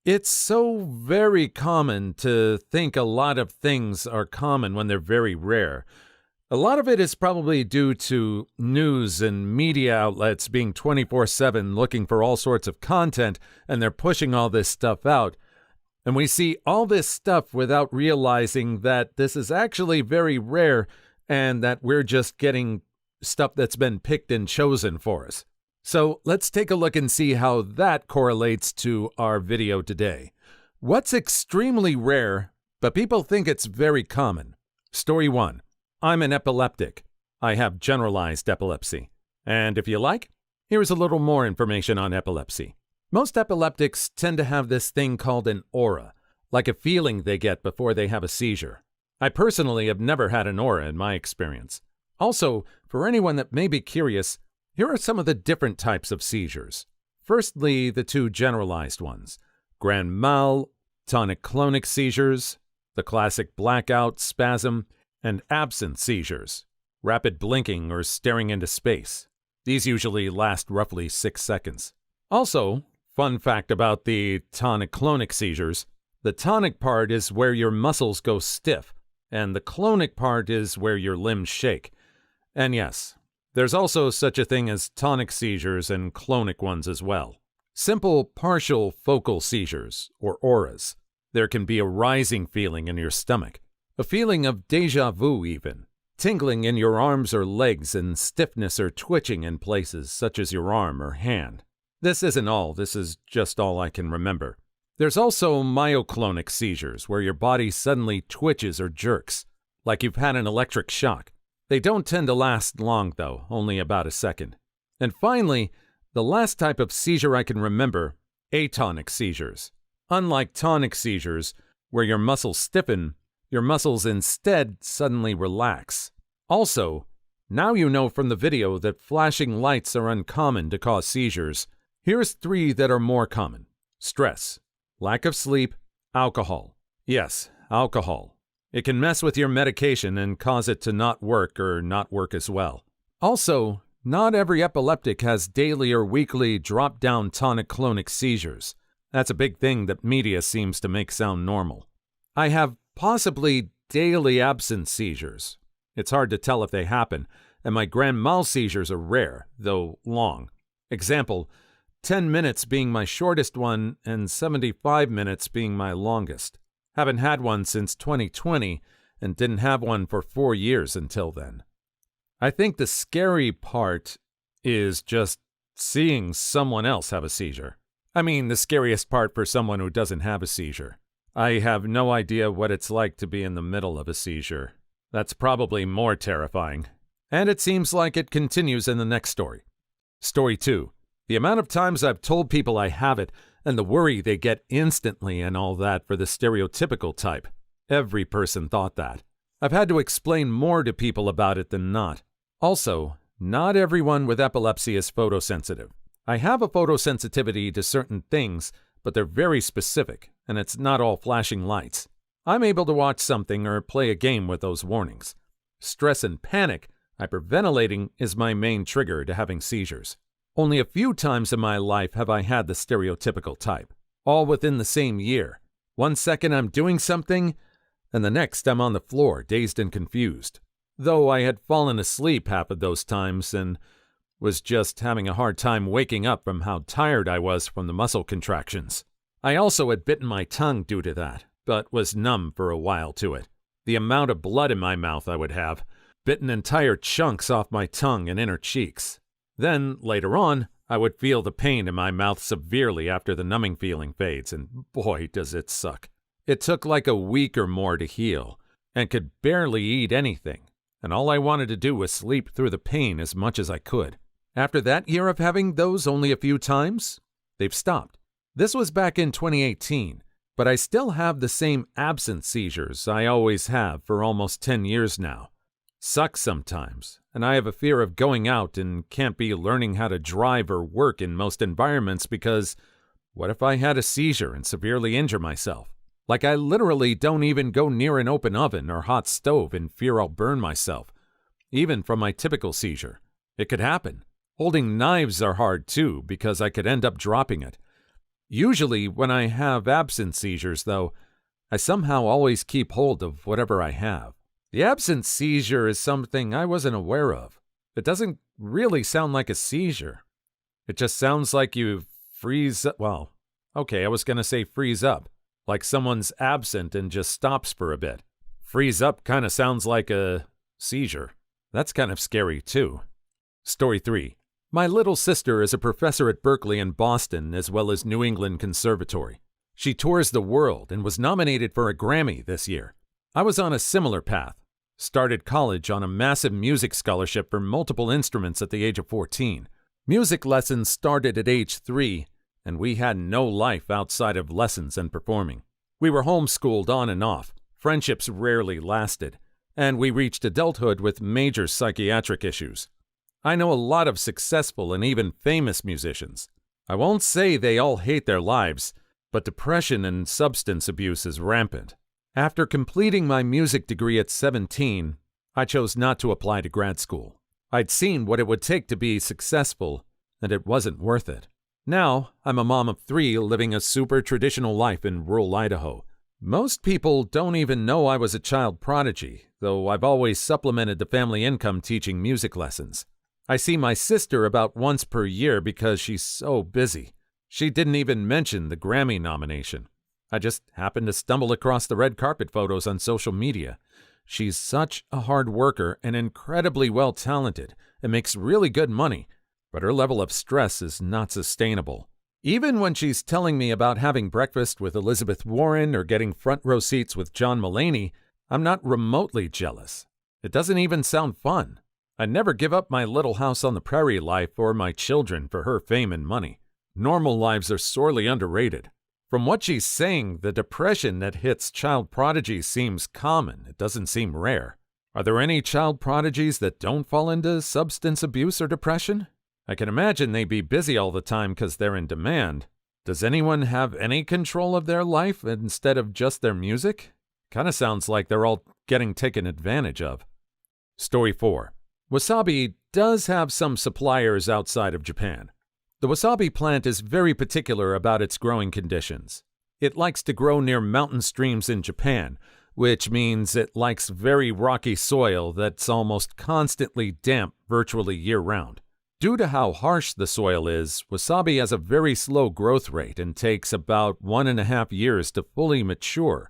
It's so very common to think a lot of things are common when they're very rare. A lot of it is probably due to news and media outlets being 24/7 looking for all sorts of content, and they're pushing all this stuff out. And we see all this stuff without realizing that this is actually very rare and that we're just getting stuff that's been picked and chosen for us. So let's take a look and see how that correlates to our video today. What's extremely rare, but people think it's very common? Story 1. I'm an epileptic. I have generalized epilepsy. And if you like, here's a little more information on epilepsy. Most epileptics tend to have this thing called an aura, like a feeling they get before they have a seizure. I personally have never had an aura in my experience. Also, for anyone that may be curious, here are some of the different types of seizures. Firstly, the two generalized ones, grand mal, tonic-clonic seizures, the classic blackout, spasm, and absent seizures, rapid blinking or staring into space. These usually last roughly 6 seconds. Also, fun fact about the tonic-clonic seizures, the tonic part is where your muscles go stiff, and the clonic part is where your limbs shake. And yes, there's also such a thing as tonic seizures and clonic ones as well. Simple partial focal seizures, or auras. There can be a rising feeling in your stomach, a feeling of déjà vu even, tingling in your arms or legs and stiffness or twitching in places such as your arm or hand. This isn't all, this is just all I can remember. There's also myoclonic seizures where your body suddenly twitches or jerks, like you've had an electric shock. They don't tend to last long, though, only about a second. And finally, the last type of seizure I can remember, atonic seizures. Unlike tonic seizures, where your muscles stiffen, your muscles instead suddenly relax. Also, now you know from the video that flashing lights are uncommon to cause seizures. Here's 3 that are more common. Stress, lack of sleep, alcohol. Yes, alcohol. It can mess with your medication and cause it to not work or not work as well. Also, not every epileptic has daily or weekly drop-down tonic-clonic seizures. That's a big thing that media seems to make sound normal. I have possibly daily absent seizures. It's hard to tell if they happen, and my grand mal seizures are rare, though long. Example, 10 minutes being my shortest one and 75 minutes being my longest. Haven't had one since 2020 and didn't have one for 4 years until then. I think the scary part is just seeing someone else have a seizure. I mean, the scariest part for someone who doesn't have a seizure. I have no idea what it's like to be in the middle of a seizure. That's probably more terrifying. And it seems like it continues in the next story. Story 2. The amount of times I've told people I have it and the worry they get instantly and all that for the stereotypical type. Every person thought that. I've had to explain more to people about it than not. Also, not everyone with epilepsy is photosensitive. I have a photosensitivity to certain things, but they're very specific, and it's not all flashing lights. I'm able to watch something or play a game with those warnings. Stress and panic, hyperventilating, is my main trigger to having seizures. Only a few times in my life have I had the stereotypical type, all within the same year. 1 second I'm doing something, and the next I'm on the floor, dazed and confused. Though I had fallen asleep half of those times and was just having a hard time waking up from how tired I was from the muscle contractions. I also had bitten my tongue due to that, but was numb for a while to it. The amount of blood in my mouth I would have, bitten entire chunks off my tongue and inner cheeks. Then, later on, I would feel the pain in my mouth severely after the numbing feeling fades, and boy, does it suck. It took like a week or more to heal, and could barely eat anything, and all I wanted to do was sleep through the pain as much as I could. After that year of having those only a few times, they've stopped. This was back in 2018, but I still have the same absent seizures I always have for almost 10 years now. Sucks sometimes, and I have a fear of going out and can't be learning how to drive or work in most environments because what if I had a seizure and severely injure myself? Like I literally don't even go near an open oven or hot stove in fear I'll burn myself, even from my typical seizure. It could happen. Holding knives are hard too because I could end up dropping it. Usually, when I have absence seizures, though, I somehow always keep hold of whatever I have. The absence seizure is something I wasn't aware of. It doesn't really sound like a seizure. It just sounds like you freeze up. Well, okay, I was going to say freeze up, like someone's absent and just stops for a bit. Freeze up kind of sounds like a seizure. That's kind of scary, too. Story 3. My little sister is a professor at Berkeley and Boston, as well as New England Conservatory. She tours the world and was nominated for a Grammy this year. I was on a similar path. Started college on a massive music scholarship for multiple instruments at the age of 14. Music lessons started at age 3, and we had no life outside of lessons and performing. We were homeschooled on and off. Friendships rarely lasted, and we reached adulthood with major psychiatric issues. I know a lot of successful and even famous musicians. I won't say they all hate their lives, but depression and substance abuse is rampant. After completing my music degree at 17, I chose not to apply to grad school. I'd seen what it would take to be successful, and it wasn't worth it. Now, I'm a mom of 3 living a super traditional life in rural Idaho. Most people don't even know I was a child prodigy, though I've always supplemented the family income teaching music lessons. I see my sister about once per year because she's so busy. She didn't even mention the Grammy nomination. I just happened to stumble across the red carpet photos on social media. She's such a hard worker and incredibly well-talented and makes really good money, but her level of stress is not sustainable. Even when she's telling me about having breakfast with Elizabeth Warren or getting front row seats with John Mulaney, I'm not remotely jealous. It doesn't even sound fun. I'd never give up my little house on the prairie life or my children for her fame and money. Normal lives are sorely underrated. From what she's saying, the depression that hits child prodigies seems common. It doesn't seem rare. Are there any child prodigies that don't fall into substance abuse or depression? I can imagine they'd be busy all the time because they're in demand. Does anyone have any control of their life instead of just their music? Kind of sounds like they're all getting taken advantage of. Story 4. Wasabi does have some suppliers outside of Japan. The wasabi plant is very particular about its growing conditions. It likes to grow near mountain streams in Japan, which means it likes very rocky soil that's almost constantly damp virtually year-round. Due to how harsh the soil is, wasabi has a very slow growth rate and takes about 1.5 years to fully mature,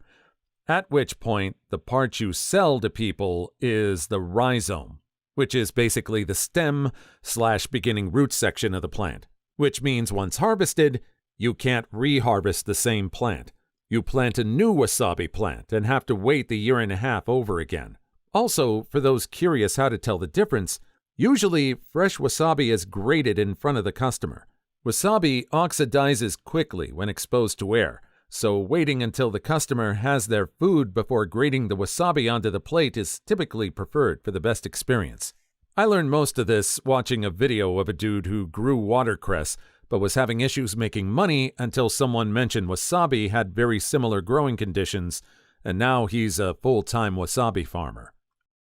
at which point the part you sell to people is the rhizome, which is basically the stem/beginning root section of the plant. Which means once harvested, you can't re-harvest the same plant. You plant a new wasabi plant and have to wait the 1.5 years over again. Also, for those curious how to tell the difference, usually fresh wasabi is grated in front of the customer. Wasabi oxidizes quickly when exposed to air, so waiting until the customer has their food before grating the wasabi onto the plate is typically preferred for the best experience. I learned most of this watching a video of a dude who grew watercress but was having issues making money until someone mentioned wasabi had very similar growing conditions, and now he's a full-time wasabi farmer.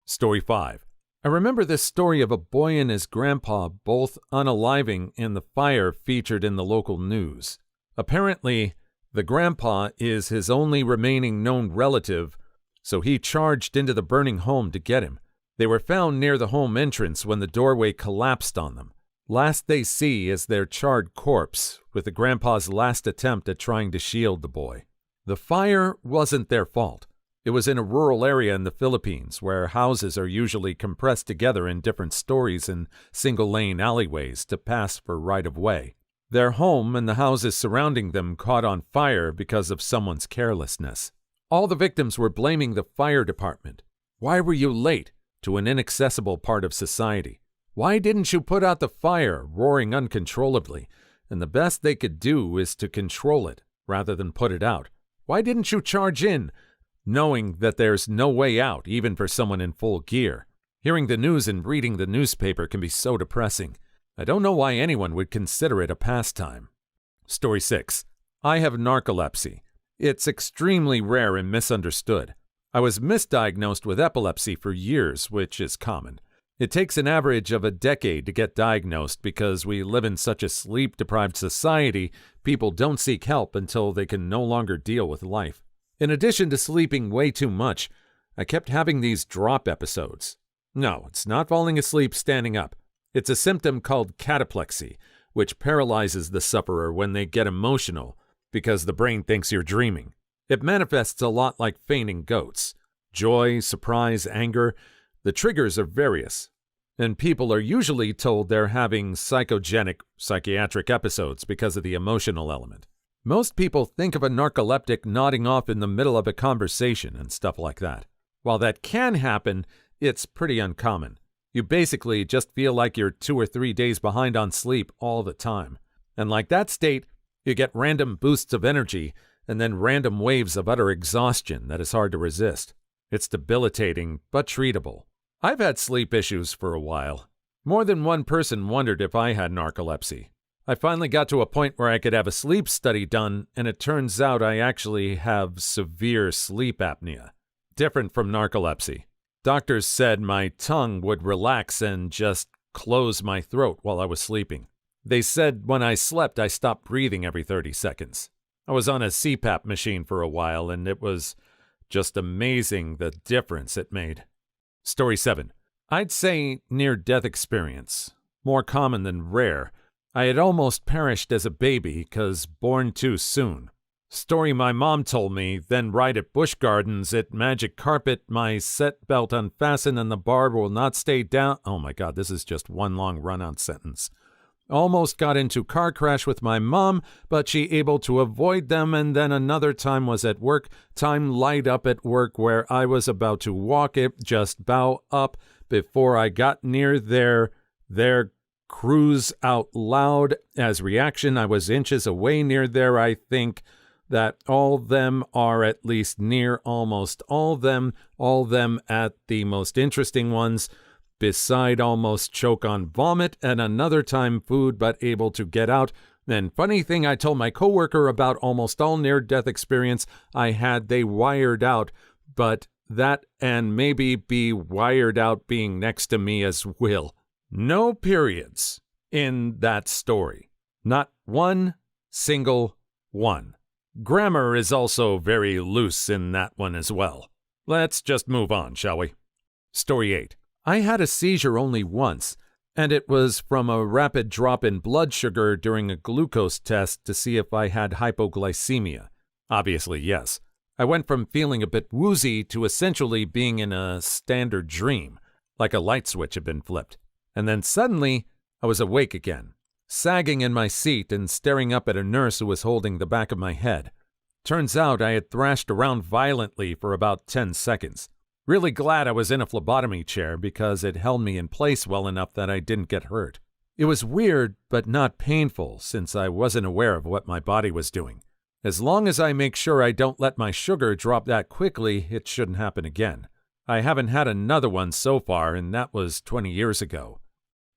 Story 5. I remember this story of a boy and his grandpa both unaliving in the fire featured in the local news. Apparently, the grandpa is his only remaining known relative, so he charged into the burning home to get him. They were found near the home entrance when the doorway collapsed on them. Last they see is their charred corpse, with the grandpa's last attempt at trying to shield the boy. The fire wasn't their fault. It was in a rural area in the Philippines where houses are usually compressed together in different stories in single-lane alleyways to pass for right-of-way. Their home and the houses surrounding them caught on fire because of someone's carelessness. All the victims were blaming the fire department. Why were you late? To an inaccessible part of society. Why didn't you put out the fire, roaring uncontrollably? And the best they could do is to control it, rather than put it out. Why didn't you charge in, knowing that there's no way out, even for someone in full gear? Hearing the news and reading the newspaper can be so depressing. I don't know why anyone would consider it a pastime. Story 6. I have narcolepsy. It's extremely rare and misunderstood. I was misdiagnosed with epilepsy for years, which is common. It takes an average of a decade to get diagnosed because we live in such a sleep-deprived society, people don't seek help until they can no longer deal with life. In addition to sleeping way too much, I kept having these drop episodes. No, it's not falling asleep standing up. It's a symptom called cataplexy, which paralyzes the sufferer when they get emotional because the brain thinks you're dreaming. It manifests a lot like fainting goats. Joy, surprise, anger. The triggers are various, and people are usually told they're having psychogenic psychiatric episodes because of the emotional element. Most people think of a narcoleptic nodding off in the middle of a conversation and stuff like that. While that can happen, it's pretty uncommon. You basically just feel like you're 2 or 3 days behind on sleep all the time. And like that state, you get random boosts of energy and then random waves of utter exhaustion that is hard to resist. It's debilitating, but treatable. I've had sleep issues for a while. More than one person wondered if I had narcolepsy. I finally got to a point where I could have a sleep study done, and it turns out I actually have severe sleep apnea. Different from narcolepsy. Doctors said my tongue would relax and just close my throat while I was sleeping. They said when I slept, I stopped breathing every 30 seconds. I was on a CPAP machine for a while, and it was just amazing the difference it made. Story 7. I'd say near-death experience. More common than rare. I had almost perished as a baby because born too soon. Story my mom told me, then right at Busch Gardens at Magic Carpet, my set belt unfastened and the bar will not stay down. Oh my God, this is just one long run-on sentence. Almost got into car crash with my mom, but she able to avoid them, and then another time was at work. Time light up at work where I was about to walk it, just bow up before I got near there cruise out loud. As reaction, I was inches away near there. I think that all them are at least near almost all them at the most interesting ones. Beside almost choke on vomit, and another time food but able to get out. Then funny thing I told my coworker about almost all near-death experience I had, they wired out, but that and maybe be wired out being next to me as well. No periods in that story. Not one single one. Grammar is also very loose in that one as well. Let's just move on, shall we? Story 8. I had a seizure only once, and it was from a rapid drop in blood sugar during a glucose test to see if I had hypoglycemia. Obviously, yes. I went from feeling a bit woozy to essentially being in a standard dream, like a light switch had been flipped. And then suddenly, I was awake again, sagging in my seat and staring up at a nurse who was holding the back of my head. Turns out I had thrashed around violently for about 10 seconds. Really glad I was in a phlebotomy chair because it held me in place well enough that I didn't get hurt. It was weird, but not painful since I wasn't aware of what my body was doing. As long as I make sure I don't let my sugar drop that quickly, it shouldn't happen again. I haven't had another one so far, and that was 20 years ago.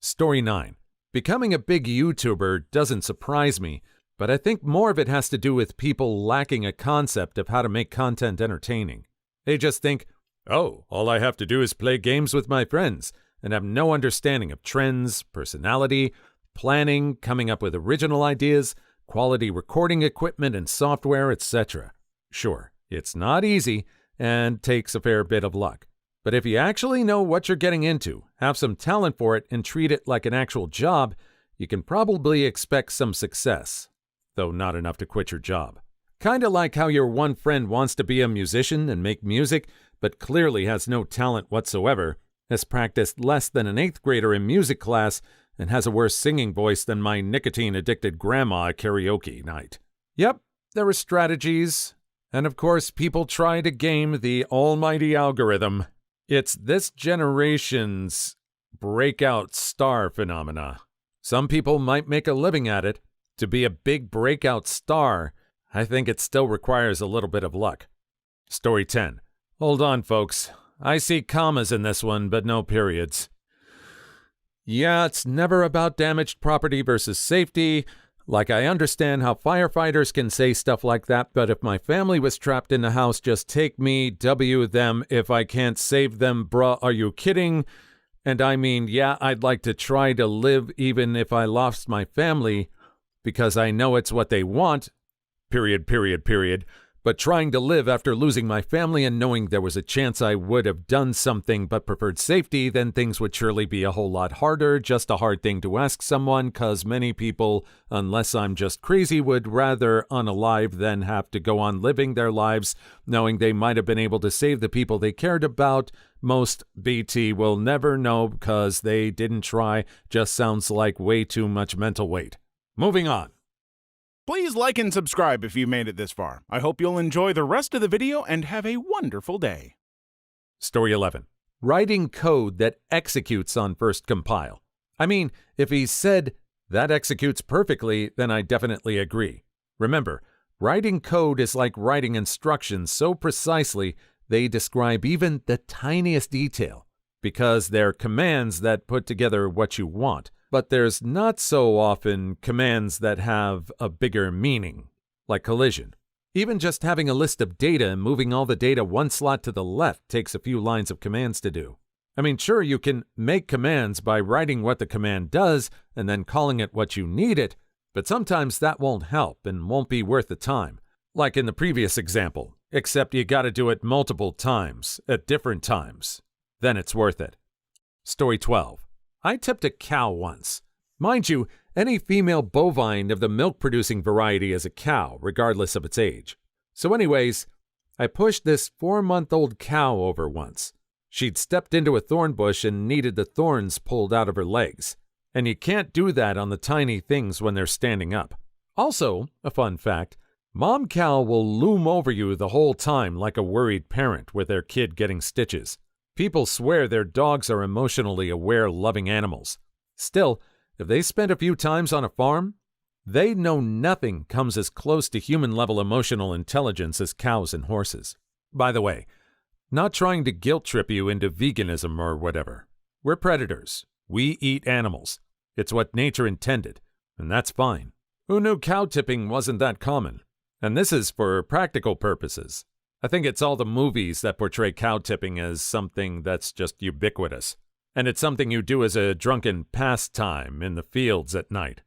Story 9. Becoming a big YouTuber doesn't surprise me, but I think more of it has to do with people lacking a concept of how to make content entertaining. They just think, oh, all I have to do is play games with my friends, and have no understanding of trends, personality, planning, coming up with original ideas, quality recording equipment and software, etc. Sure, it's not easy and takes a fair bit of luck. But if you actually know what you're getting into, have some talent for it, and treat it like an actual job, you can probably expect some success, though not enough to quit your job. Kinda like how your one friend wants to be a musician and make music, but clearly has no talent whatsoever, has practiced less than an 8th grader in music class, and has a worse singing voice than my nicotine-addicted grandma at karaoke night. Yep, there are strategies, and of course people try to game the almighty algorithm. It's this generation's breakout star phenomena. Some people might make a living at it. To be a big breakout star, I think it still requires a little bit of luck. Story 10. Hold on, folks. I see commas in this one, but no periods. Yeah, it's never about damaged property versus safety. Like, I understand how firefighters can say stuff like that, but if my family was trapped in the house, just take me, W them. If I can't save them, bruh, are you kidding? And I mean, yeah, I'd like to try to live even if I lost my family, because I know it's what they want, period. But trying to live after losing my family and knowing there was a chance I would have done something but preferred safety, then things would surely be a whole lot harder. Just a hard thing to ask someone, cause many people, unless I'm just crazy, would rather unalive than have to go on living their lives knowing they might have been able to save the people they cared about. Most BT will never know because they didn't try. Just sounds like way too much mental weight. Moving on. Please like and subscribe if you made it this far. I hope you'll enjoy the rest of the video and have a wonderful day. Story 11. Writing code that executes on first compile. I mean, if he said, that executes perfectly, then I definitely agree. Remember, writing code is like writing instructions so precisely they describe even the tiniest detail, because they're commands that put together what you want. But there's not so often commands that have a bigger meaning, like collision. Even just having a list of data and moving all the data one slot to the left takes a few lines of commands to do. I mean, sure, you can make commands by writing what the command does and then calling it what you need it, but sometimes that won't help and won't be worth the time. Like in the previous example, except you gotta do it multiple times, at different times. Then it's worth it. Story 12. I tipped a cow once. Mind you, any female bovine of the milk-producing variety is a cow, regardless of its age. So anyways, I pushed this 4-month-old cow over once. She'd stepped into a thorn bush and needed the thorns pulled out of her legs. And you can't do that on the tiny things when they're standing up. Also, a fun fact, mom cow will loom over you the whole time like a worried parent with their kid getting stitches. People swear their dogs are emotionally aware, loving animals. Still, if they spent a few times on a farm, they know nothing comes as close to human-level emotional intelligence as cows and horses. By the way, not trying to guilt-trip you into veganism or whatever. We're predators. We eat animals. It's what nature intended, and that's fine. Who knew cow tipping wasn't that common? And this is for practical purposes. I think it's all the movies that portray cow tipping as something that's just ubiquitous. And it's something you do as a drunken pastime in the fields at night.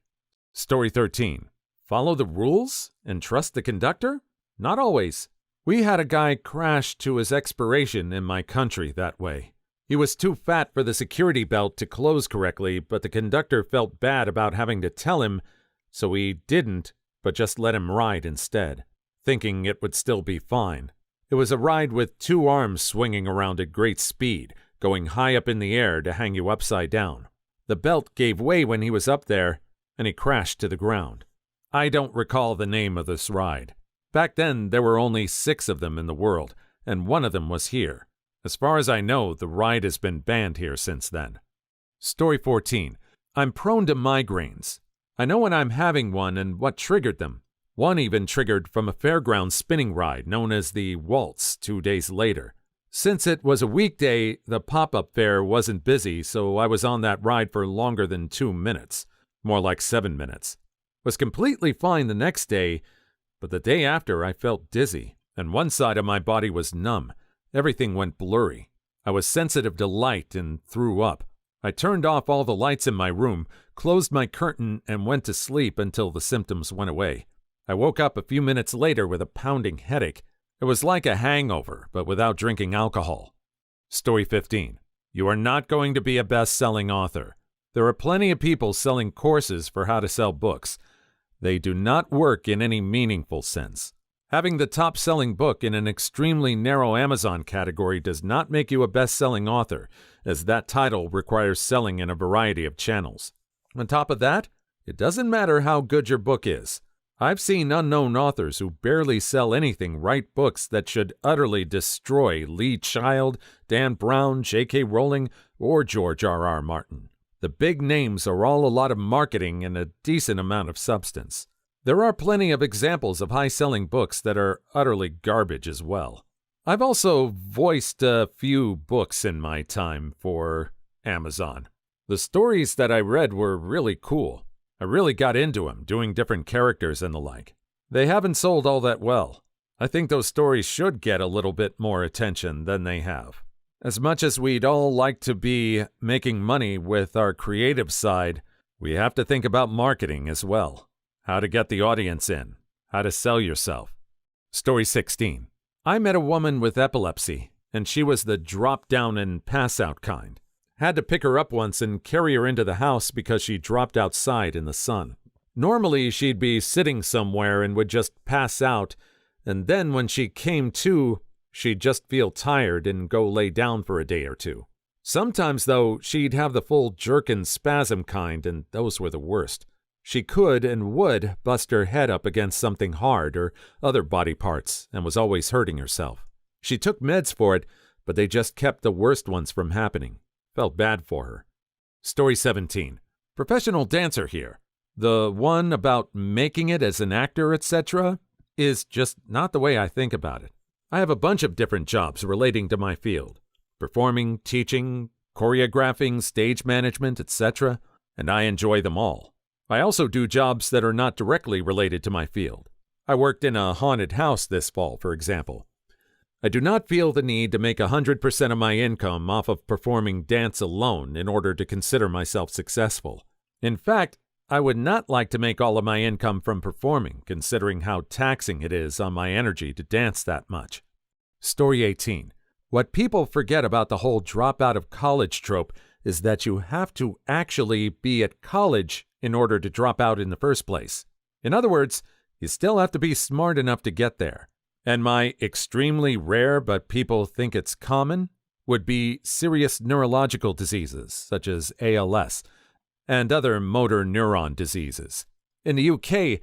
Story 13. Follow the rules and trust the conductor? Not always. We had a guy crash to his expiration in my country that way. He was too fat for the security belt to close correctly, but the conductor felt bad about having to tell him, so he didn't, but just let him ride instead, thinking it would still be fine. It was a ride with 2 arms swinging around at great speed, going high up in the air to hang you upside down. The belt gave way when he was up there, and he crashed to the ground. I don't recall the name of this ride. Back then, there were only 6 of them in the world, and one of them was here. As far as I know, the ride has been banned here since then. Story 14. I'm prone to migraines. I know when I'm having one and what triggered them. One even triggered from a fairground spinning ride known as the Waltz 2 days later. Since it was a weekday, the pop-up fair wasn't busy, so I was on that ride for longer than 2 minutes. More like 7 minutes. Was completely fine the next day, but the day after I felt dizzy, and one side of my body was numb. Everything went blurry. I was sensitive to light and threw up. I turned off all the lights in my room, closed my curtain, and went to sleep until the symptoms went away. I woke up a few minutes later with a pounding headache. It was like a hangover, but without drinking alcohol. Story 15. You are not going to be a best-selling author. There are plenty of people selling courses for how to sell books. They do not work in any meaningful sense. Having the top-selling book in an extremely narrow Amazon category does not make you a best-selling author, as that title requires selling in a variety of channels. On top of that, it doesn't matter how good your book is. I've seen unknown authors who barely sell anything write books that should utterly destroy Lee Child, Dan Brown, J.K. Rowling, or George R.R. Martin. The big names are all a lot of marketing and a decent amount of substance. There are plenty of examples of high-selling books that are utterly garbage as well. I've also voiced a few books in my time for Amazon. The stories that I read were really cool. I really got into them, doing different characters and the like. They haven't sold all that well. I think those stories should get a little bit more attention than they have. As much as we'd all like to be making money with our creative side, we have to think about marketing as well. How to get the audience in. How to sell yourself. Story 16. I met a woman with epilepsy, and she was the drop-down and pass-out kind. Had to pick her up once and carry her into the house because she dropped outside in the sun. Normally, she'd be sitting somewhere and would just pass out, and then when she came to, she'd just feel tired and go lay down for a day or two. Sometimes, though, she'd have the full jerk and spasm kind, and those were the worst. She could and would bust her head up against something hard or other body parts and was always hurting herself. She took meds for it, but they just kept the worst ones from happening. Felt bad for her. Story 17. Professional dancer here. The one about making it as an actor, etc., is just not the way I think about it. I have a bunch of different jobs relating to my field. Performing, teaching, choreographing, stage management, etc., and I enjoy them all. I also do jobs that are not directly related to my field. I worked in a haunted house this fall, for example. I do not feel the need to make 100% of my income off of performing dance alone in order to consider myself successful. In fact, I would not like to make all of my income from performing, considering how taxing it is on my energy to dance that much. Story 18. What people forget about the whole drop out of college trope is that you have to actually be at college in order to drop out in the first place. In other words, you still have to be smart enough to get there. And my extremely rare but people think it's common would be serious neurological diseases such as ALS and other motor neuron diseases. In the UK,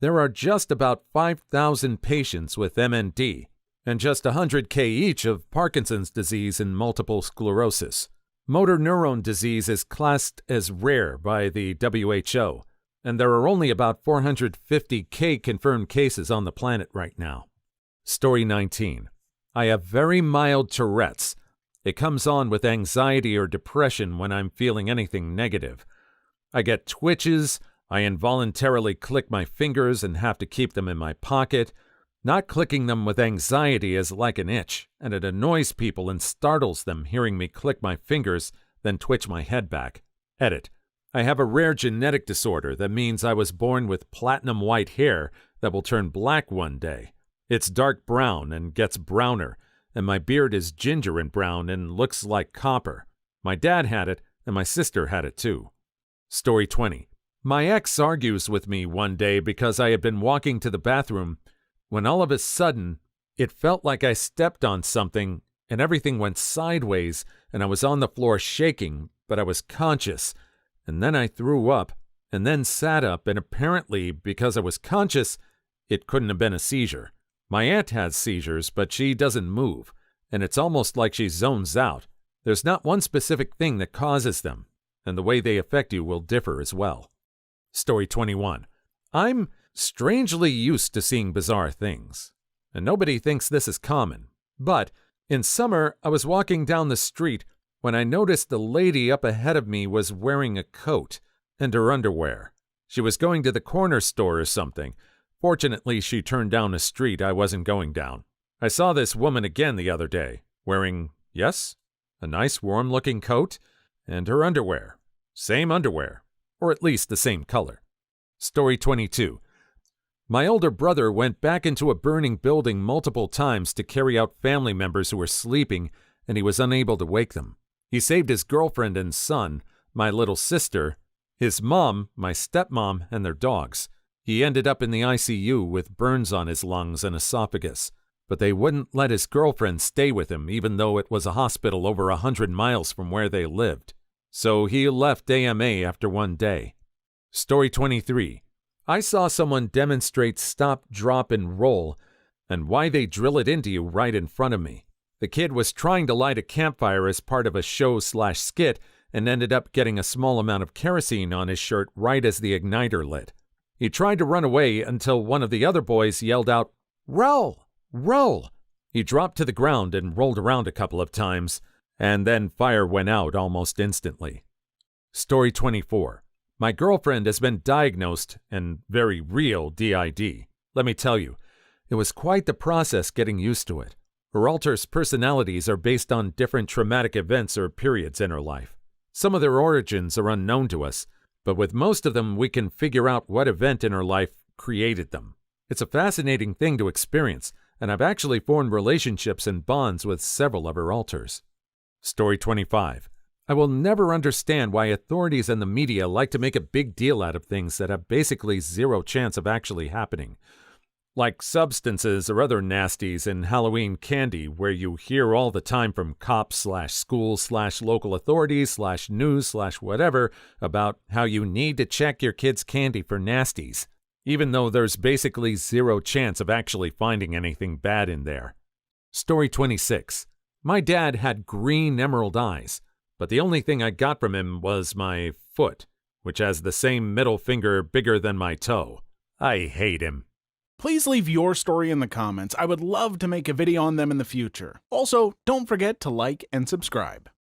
there are just about 5,000 patients with MND and just 100,000 each of Parkinson's disease and multiple sclerosis. Motor neuron disease is classed as rare by the WHO, and there are only about 450,000 confirmed cases on the planet right now. Story 19. I have very mild Tourette's. It comes on with anxiety or depression when I'm feeling anything negative. I get twitches, I involuntarily click my fingers and have to keep them in my pocket. Not clicking them with anxiety is like an itch, and it annoys people and startles them hearing me click my fingers, then twitch my head back. Edit. I have a rare genetic disorder that means I was born with platinum white hair that will turn black one day. It's dark brown and gets browner, and my beard is ginger and brown and looks like copper. My dad had it, and my sister had it too. Story 20. My ex argues with me one day because I had been walking to the bathroom when all of a sudden it felt like I stepped on something and everything went sideways and I was on the floor shaking, but I was conscious. And then I threw up and then sat up, and apparently because I was conscious, it couldn't have been a seizure. My aunt has seizures, but she doesn't move, and it's almost like she zones out. There's not one specific thing that causes them, and the way they affect you will differ as well. Story 21. I'm strangely used to seeing bizarre things, and nobody thinks this is common. But in summer, I was walking down the street when I noticed the lady up ahead of me was wearing a coat and her underwear. She was going to the corner store or something. Fortunately, she turned down a street I wasn't going down. I saw this woman again the other day, wearing, yes, a nice warm-looking coat and her underwear. Same underwear, or at least the same color. Story 22. My older brother went back into a burning building multiple times to carry out family members who were sleeping, and he was unable to wake them. He saved his girlfriend and son, my little sister, his mom, my stepmom, and their dogs. He ended up in the ICU with burns on his lungs and esophagus, but they wouldn't let his girlfriend stay with him even though it was a hospital over 100 miles from where they lived. So he left AMA after one day. Story 23. I saw someone demonstrate stop, drop, and roll, and why they drill it into you right in front of me. The kid was trying to light a campfire as part of a show/skit and ended up getting a small amount of kerosene on his shirt right as the igniter lit. He tried to run away until one of the other boys yelled out, "Roll! Roll!" He dropped to the ground and rolled around a couple of times, and then fire went out almost instantly. Story 24. My girlfriend has been diagnosed and very real DID. Let me tell you, it was quite the process getting used to it. Her personalities are based on different traumatic events or periods in her life. Some of their origins are unknown to us, but with most of them we can figure out what event in her life created them. It's a fascinating thing to experience, and I've actually formed relationships and bonds with several of her alters. Story 25. I will never understand why authorities and the media like to make a big deal out of things that have basically zero chance of actually happening. Like substances or other nasties in Halloween candy, where you hear all the time from cops/schools/local authorities/news/whatever about how you need to check your kid's candy for nasties, even though there's basically zero chance of actually finding anything bad in there. Story 26. My dad had green emerald eyes, but the only thing I got from him was my foot, which has the same middle finger bigger than my toe. I hate him. Please leave your story in the comments. I would love to make a video on them in the future. Also, don't forget to like and subscribe.